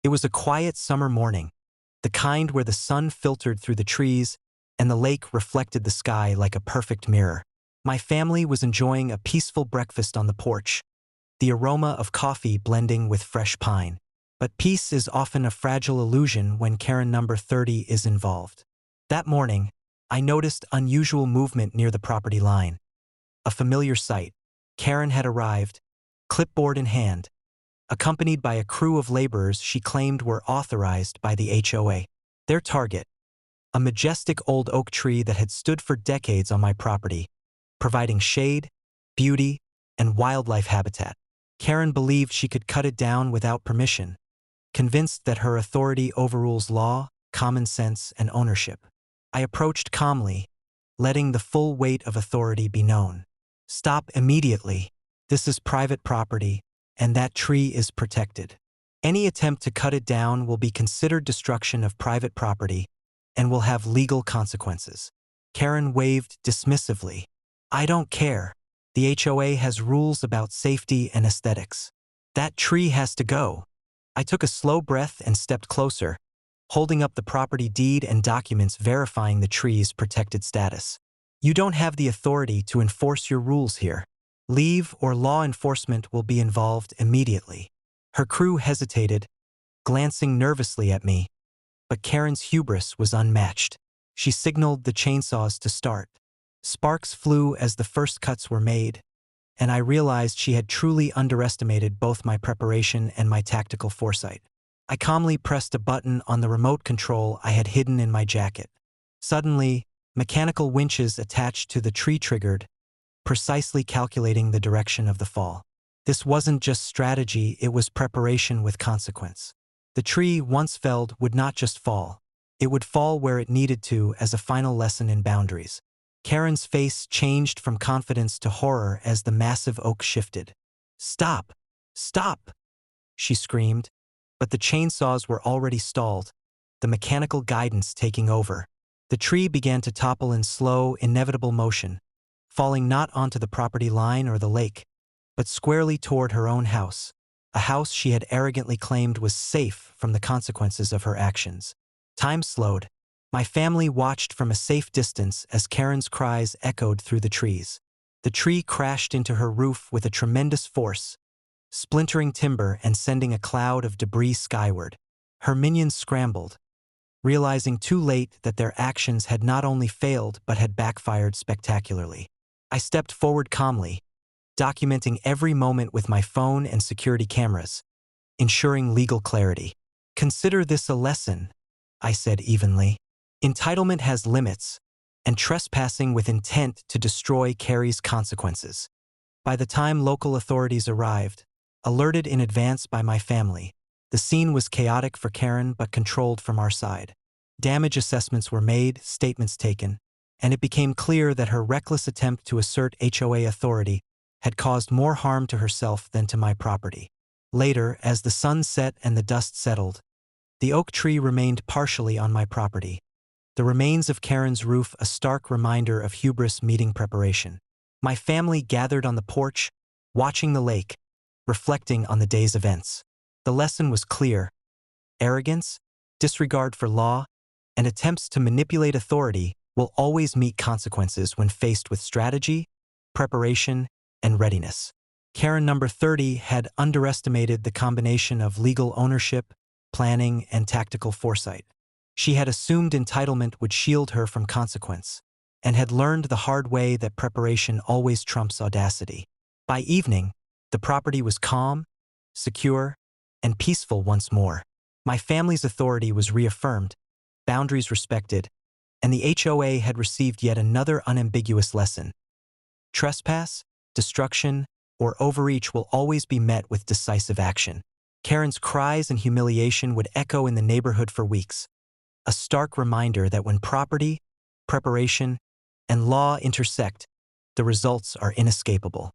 It was a quiet summer morning, the kind where the sun filtered through the trees and the lake reflected the sky like a perfect mirror. My family was enjoying a peaceful breakfast on the porch, the aroma of coffee blending with fresh pine. But peace is often a fragile illusion when Karen number 30 is involved. That morning, I noticed unusual movement near the property line. A familiar sight. Karen had arrived, clipboard in hand, accompanied by a crew of laborers she claimed were authorized by the HOA. Their target, a majestic old oak tree that had stood for decades on my property, providing shade, beauty, and wildlife habitat. Karen believed she could cut it down without permission, convinced that her authority overrules law, common sense, and ownership. I approached calmly, letting the full weight of authority be known. Stop immediately. This is private property, and that tree is protected. Any attempt to cut it down will be considered destruction of private property and will have legal consequences. Karen waved dismissively. I don't care. The HOA has rules about safety and aesthetics. That tree has to go. I took a slow breath and stepped closer, holding up the property deed and documents verifying the tree's protected status. You don't have the authority to enforce your rules here. Leave or law enforcement will be involved immediately. Her crew hesitated, glancing nervously at me, but Karen's hubris was unmatched. She signaled the chainsaws to start. Sparks flew as the first cuts were made, and I realized she had truly underestimated both my preparation and my tactical foresight. I calmly pressed a button on the remote control I had hidden in my jacket. Suddenly, mechanical winches attached to the tree triggered, precisely calculating the direction of the fall. This wasn't just strategy, it was preparation with consequence. The tree, once felled, would not just fall. It would fall where it needed to as a final lesson in boundaries. Karen's face changed from confidence to horror as the massive oak shifted. Stop! Stop! She screamed, but the chainsaws were already stalled, the mechanical guidance taking over. The tree began to topple in slow, inevitable motion, falling not onto the property line or the lake, but squarely toward her own house, a house she had arrogantly claimed was safe from the consequences of her actions. Time slowed. My family watched from a safe distance as Karen's cries echoed through the trees. The tree crashed into her roof with a tremendous force, splintering timber and sending a cloud of debris skyward. Her minions scrambled, realizing too late that their actions had not only failed but had backfired spectacularly. I stepped forward calmly, documenting every moment with my phone and security cameras, ensuring legal clarity. Consider this a lesson, I said evenly. Entitlement has limits, and trespassing with intent to destroy carries consequences. By the time local authorities arrived, alerted in advance by my family, the scene was chaotic for Karen but controlled from our side. Damage assessments were made, statements taken, and it became clear that her reckless attempt to assert HOA authority had caused more harm to herself than to my property. Later, as the sun set and the dust settled, the oak tree remained partially on my property, the remains of Karen's roof a stark reminder of hubris meeting preparation. My family gathered on the porch, watching the lake, reflecting on the day's events. The lesson was clear. Arrogance, disregard for law, and attempts to manipulate authority will always meet consequences when faced with strategy, preparation, and readiness. Karen number 30 had underestimated the combination of legal ownership, planning, and tactical foresight. She had assumed entitlement would shield her from consequence, and had learned the hard way that preparation always trumps audacity. By evening, the property was calm, secure, and peaceful once more. My family's authority was reaffirmed, boundaries respected, and the HOA had received yet another unambiguous lesson. Trespass, destruction, or overreach will always be met with decisive action. Karen's cries and humiliation would echo in the neighborhood for weeks, a stark reminder that when property, preparation, and law intersect, the results are inescapable.